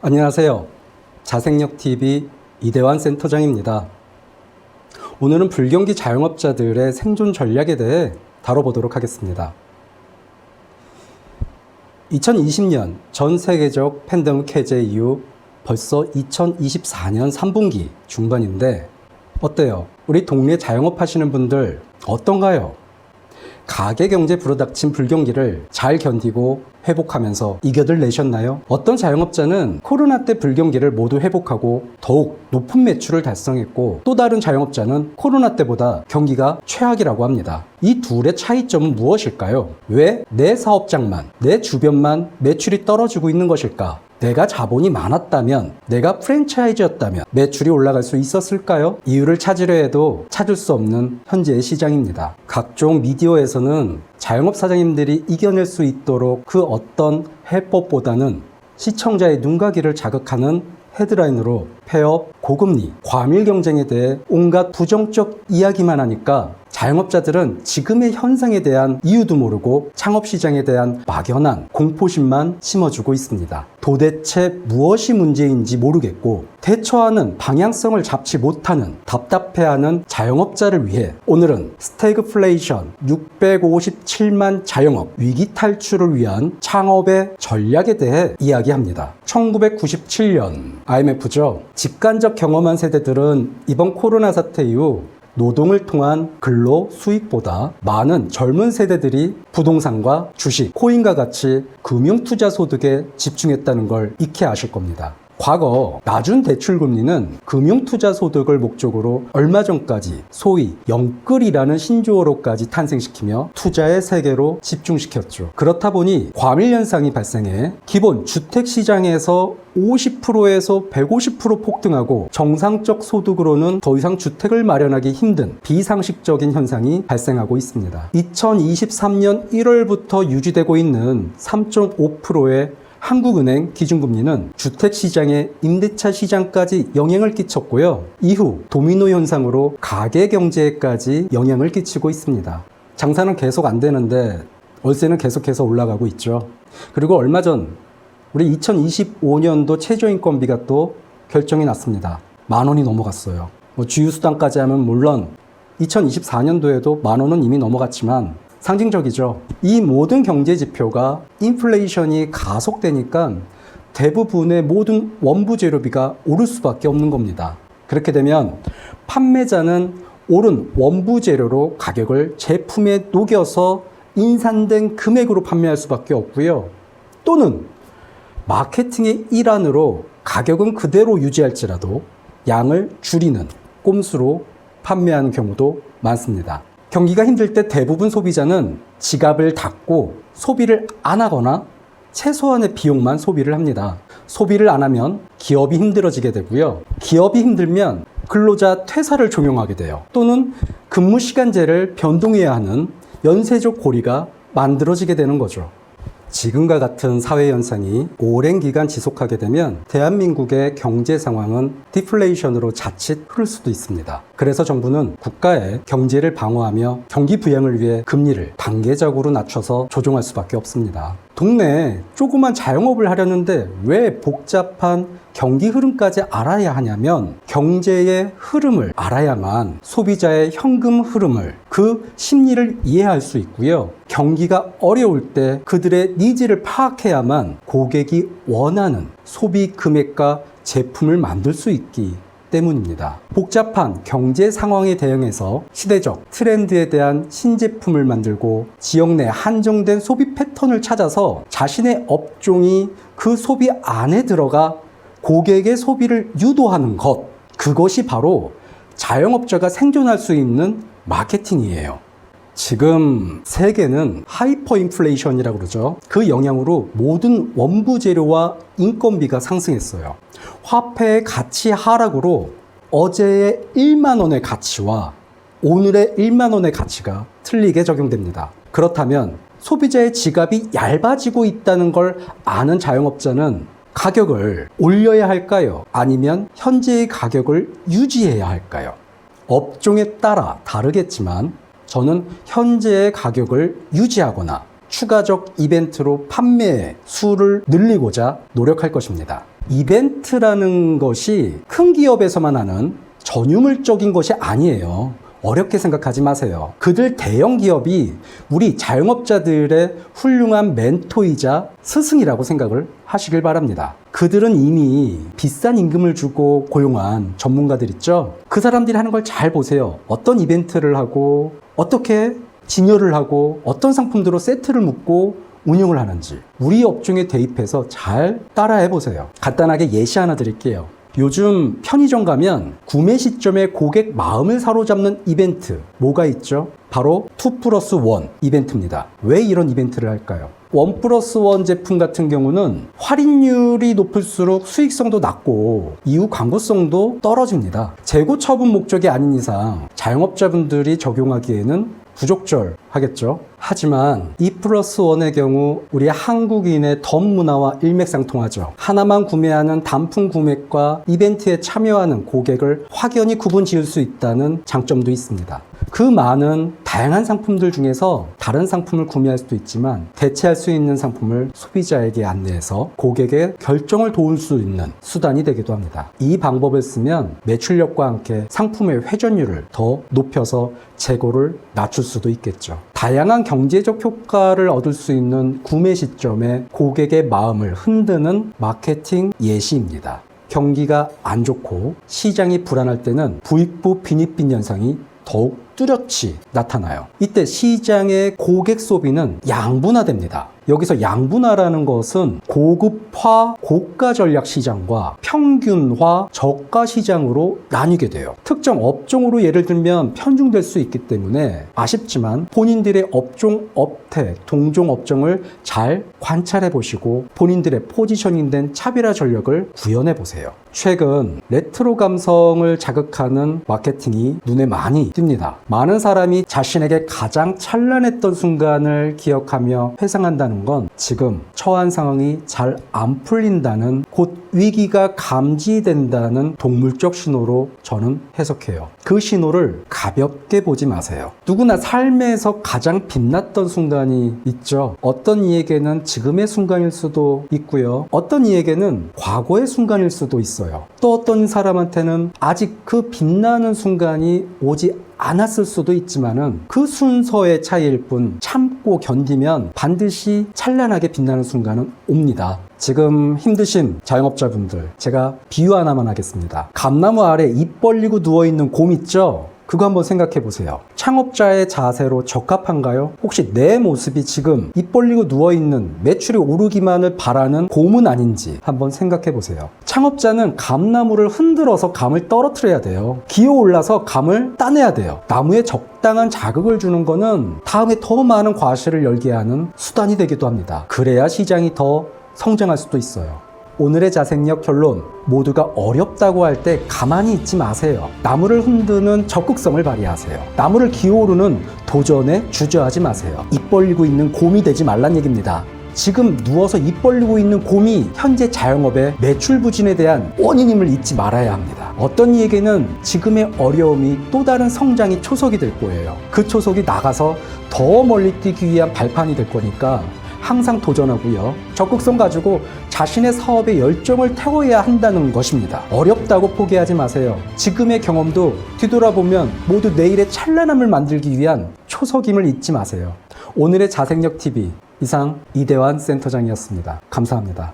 안녕하세요. 자생력TV 이대환 센터장입니다. 오늘은 불경기 자영업자들의 생존 전략에 대해 다뤄보도록 하겠습니다. 2020년 전 세계적 팬데믹 해제 이후 벌써 2024년 3분기 중반인데 어때요? 우리 동네 자영업 하시는 분들 어떤가요? 가게 경제 불어닥친 불경기를 잘 견디고 회복하면서 이겨들 내셨나요? 어떤 자영업자는 코로나 때 불경기를 모두 회복하고 더욱 높은 매출을 달성했고, 또 다른 자영업자는 코로나 때보다 경기가 최악이라고 합니다. 이 둘의 차이점은 무엇일까요? 왜 내 사업장만, 내 주변만 매출이 떨어지고 있는 것일까? 내가 자본이 많았다면, 내가 프랜차이즈였다면 매출이 올라갈 수 있었을까요? 이유를 찾으려 해도 찾을 수 없는 현재의 시장입니다. 각종 미디어에서는 자영업 사장님들이 이겨낼 수 있도록 그 어떤 해법보다는 시청자의 눈가기를 자극하는 헤드라인으로 폐업, 고금리, 과밀 경쟁에 대해 온갖 부정적 이야기만 하니까 자영업자들은 지금의 현상에 대한 이유도 모르고 창업시장에 대한 막연한 공포심만 심어주고 있습니다. 도대체 무엇이 문제인지 모르겠고 대처하는 방향성을 잡지 못하는 답답해하는 자영업자를 위해 오늘은 스태그플레이션 657만 자영업 위기 탈출을 위한 창업의 전략에 대해 이야기합니다. 1997년 IMF죠. 직간접 경험한 세대들은 이번 코로나 사태 이후 노동을 통한 근로 수익보다 많은 젊은 세대들이 부동산과 주식, 코인과 같이 금융투자 소득에 집중했다는 걸 익히 아실 겁니다. 과거 낮은 대출금리는 금융투자 소득을 목적으로 얼마 전까지 소위 영끌이라는 신조어로까지 탄생시키며 투자의 세계로 집중시켰죠. 그렇다 보니 과밀현상이 발생해 기본 주택시장에서 50%에서 150% 폭등하고 정상적 소득으로는 더 이상 주택을 마련하기 힘든 비상식적인 현상이 발생하고 있습니다. 2023년 1월부터 유지되고 있는 3.5%의 한국은행 기준금리는 주택시장의 임대차 시장까지 영향을 끼쳤고요. 이후 도미노 현상으로 가계 경제에까지 영향을 끼치고 있습니다. 장사는 계속 안 되는데 월세는 계속해서 올라가고 있죠. 그리고 얼마 전 우리 2025년도 최저인건비가 또 결정이 났습니다. 10,000원이 넘어갔어요. 주유수당까지 하면 물론 2024년도에도 10,000원은 이미 넘어갔지만 상징적이죠. 이 모든 경제 지표가 인플레이션이 가속되니까 대부분의 모든 원부 재료비가 오를 수밖에 없는 겁니다. 그렇게 되면 판매자는 오른 원부 재료로 가격을 제품에 녹여서 인산된 금액으로 판매할 수밖에 없고요. 또는 마케팅의 일환으로 가격은 그대로 유지할지라도 양을 줄이는 꼼수로 판매하는 경우도 많습니다. 경기가 힘들 때 대부분 소비자는 지갑을 닫고 소비를 안 하거나 최소한의 비용만 소비를 합니다. 소비를 안 하면 기업이 힘들어지게 되고요. 기업이 힘들면 근로자 퇴사를 종용하게 돼요. 또는 근무 시간제를 변동해야 하는 연쇄적 고리가 만들어지게 되는 거죠. 지금과 같은 사회 현상이 오랜 기간 지속하게 되면 대한민국의 경제 상황은 디플레이션으로 자칫 흐를 수도 있습니다. 그래서 정부는 국가의 경제를 방어하며 경기 부양을 위해 금리를 단계적으로 낮춰서 조정할 수밖에 없습니다. 동네에 조그만 자영업을 하려는데 왜 복잡한 경기 흐름까지 알아야 하냐면, 경제의 흐름을 알아야만 소비자의 현금 흐름을, 그 심리를 이해할 수 있고요. 경기가 어려울 때 그들의 니즈를 파악해야만 고객이 원하는 소비 금액과 제품을 만들 수 있기 때문입니다. 복잡한 경제 상황에 대응해서 시대적 트렌드에 대한 신제품을 만들고 지역 내 한정된 소비 패턴을 찾아서 자신의 업종이 그 소비 안에 들어가 고객의 소비를 유도하는 것, 그것이 바로 자영업자가 생존할 수 있는 마케팅이에요. 지금 세계는 하이퍼 인플레이션이라고 그러죠. 그 영향으로 모든 원부 재료와 인건비가 상승했어요. 화폐의 가치 하락으로 어제의 1만 원의 가치와 오늘의 1만 원의 가치가 틀리게 적용됩니다. 그렇다면 소비자의 지갑이 얇아지고 있다는 걸 아는 자영업자는 가격을 올려야 할까요? 아니면 현재의 가격을 유지해야 할까요? 업종에 따라 다르겠지만 저는 현재의 가격을 유지하거나 추가적 이벤트로 판매의 수를 늘리고자 노력할 것입니다. 이벤트라는 것이 큰 기업에서만 하는 전유물적인 것이 아니에요. 어렵게 생각하지 마세요. 그들 대형 기업이 우리 자영업자들의 훌륭한 멘토이자 스승이라고 생각을 하시길 바랍니다. 그들은 이미 비싼 임금을 주고 고용한 전문가들 있죠? 그 사람들이 하는 걸 잘 보세요. 어떤 이벤트를 하고 어떻게 진열을 하고 어떤 상품들로 세트를 묶고 운영을 하는지 우리 업종에 대입해서 잘 따라해 보세요. 간단하게 예시 하나 드릴게요. 요즘 편의점 가면 구매 시점에 고객 마음을 사로잡는 이벤트 뭐가 있죠? 바로 2+1 이벤트입니다. 왜 이런 이벤트를 할까요? 1+1 제품 같은 경우는 할인율이 높을수록 수익성도 낮고 이후 광고성도 떨어집니다. 재고 처분 목적이 아닌 이상 자영업자분들이 적용하기에는 부적절하겠죠. 하지만 2+1의 경우 우리 한국인의 덤 문화와 일맥상통하죠. 하나만 구매하는 단품 구매과 이벤트에 참여하는 고객을 확연히 구분 지을 수 있다는 장점도 있습니다. 그 많은 다양한 상품들 중에서 다른 상품을 구매할 수도 있지만 대체할 수 있는 상품을 소비자에게 안내해서 고객의 결정을 도울 수 있는 수단이 되기도 합니다. 이 방법을 쓰면 매출력과 함께 상품의 회전율을 더 높여서 재고를 낮출 수도 있겠죠. 다양한 경제적 효과를 얻을 수 있는 구매 시점에 고객의 마음을 흔드는 마케팅 예시입니다. 경기가 안 좋고 시장이 불안할 때는 부익부 빈익빈 현상이 더욱 뚜렷이 나타나요. 이때 시장의 고객 소비는 양분화됩니다. 여기서 양분화라는 것은 고급화 고가 전략 시장과 평균화 저가 시장으로 나뉘게 돼요. 특정 업종으로 예를 들면 편중될 수 있기 때문에 아쉽지만 본인들의 업종, 업태, 동종 업종을 잘 관찰해 보시고 본인들의 포지셔닝된 차별화 전략을 구현해 보세요. 최근 레트로 감성을 자극하는 마케팅이 눈에 많이 띕니다. 많은 사람이 자신에게 가장 찬란했던 순간을 기억하며 회상한다는 건 지금 처한 상황이 잘 안 풀린다는, 곧 위기가 감지된다는 동물적 신호로 저는 해석해요. 그 신호를 가볍게 보지 마세요. 누구나 삶에서 가장 빛났던 순간이 있죠. 어떤 이에게는 지금의 순간일 수도 있고요. 어떤 이에게는 과거의 순간일 수도 있어요. 또 어떤 사람한테는 아직 그 빛나는 순간이 오지 않았을 수도 있지만은 그 순서의 차이일 뿐 참고 견디면 반드시 찬란하게 빛나는 순간은 옵니다. 지금 힘드신 자영업자분들, 제가 비유 하나만 하겠습니다. 감나무 아래 입 벌리고 누워있는 곰 있죠? 그거 한번 생각해 보세요. 창업자의 자세로 적합한가요? 혹시 내 모습이 지금 입 벌리고 누워있는 매출이 오르기만을 바라는 곰은 아닌지 한번 생각해 보세요. 창업자는 감나무를 흔들어서 감을 떨어뜨려야 돼요. 기어 올라서 감을 따내야 돼요. 나무에 적당한 자극을 주는 거는 다음에 더 많은 과실을 열게 하는 수단이 되기도 합니다. 그래야 시장이 더 성장할 수도 있어요. 오늘의 자생력 결론, 모두가 어렵다고 할 때 가만히 있지 마세요. 나무를 흔드는 적극성을 발휘하세요. 나무를 기어오르는 도전에 주저하지 마세요. 입 벌리고 있는 곰이 되지 말란 얘기입니다. 지금 누워서 입 벌리고 있는 곰이 현재 자영업의 매출 부진에 대한 원인임을 잊지 말아야 합니다. 어떤 이에게는 지금의 어려움이 또 다른 성장의 초석이 될 거예요. 그 초석이 나가서 더 멀리 뛰기 위한 발판이 될 거니까 항상 도전하고요. 적극성 가지고 자신의 사업에 열정을 태워야 한다는 것입니다. 어렵다고 포기하지 마세요. 지금의 경험도 뒤돌아보면 모두 내일의 찬란함을 만들기 위한 초석임을 잊지 마세요. 오늘의 자생력 TV 이상 이대환 센터장이었습니다. 감사합니다.